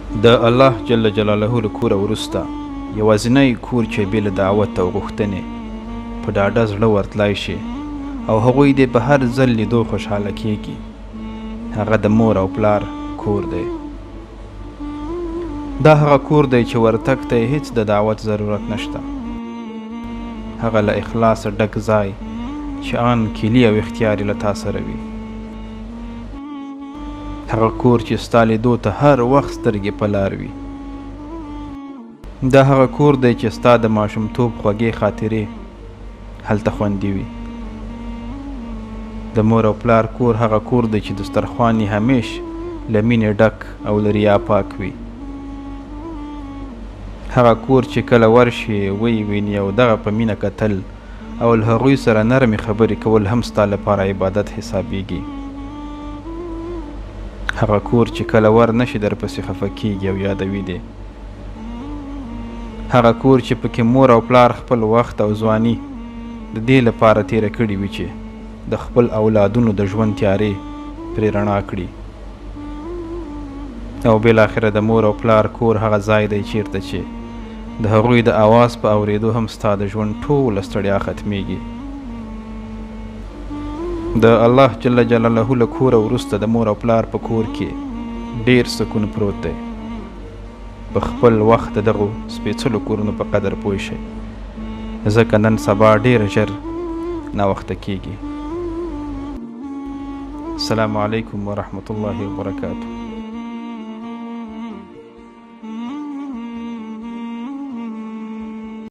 د الله جل جلاله له کوره وروسته یوازینی کور چې بې له دعوت او غوښتنې په ډاډه زړه ورتلای شي او هغوی دې په هر ځل لیدو خوشحاله کیږي، هغه د مور او پلار کور دی. دا هغه کور دی چې ورتګ ته هیڅ د دعوت ضرورت نشته. هغه له اخلاصه ډک ځای چې آن کیلي او اختیار له تا سره وي. هغه کور چې ستا لیدو ته هر وخت سترګې په لار وي. دا هغه کور دی چې ستا د ماشومتوب خوږې خاطرې هلته خوندي وي. د مور او پلار کور هغه کور دی چې دسترخوان یې همیش له مینې ډک او له ریا پاک وي. هغه کور چې کله ورشي وی ویني او دغه په مینه کتل او له هغوی سره نرمې خبرې کول هم ستا لپاره عبادت حسابیږي. هغه کور چې کله ور نشي درپسې خفه کیږي او یادوي دې. هغه کور چې پکې مور او پلار خپل وخت او ځواني د دې لپاره تیره کړي وي چې د خپل اولادونو د ژوند تیارې پرې رڼا کړي. او بالاخره د مور او پلار کور هغه ځای دی چیرته چې د هغوی د اواز په اورېدو هم ستا د ژوند ټوله ستړیا ختمیږي. د الله جل جلاله له کوره وروسته د مور او پلار په کور کې ډیر سکون پروت دی. په خپل وخت د دغو سپېڅلو کورونو په قدر پوه شئ، ځکه نن سبا ډیر ژر ناوخته کیږي. السلام علیکم ورحمة الله وبرکاته.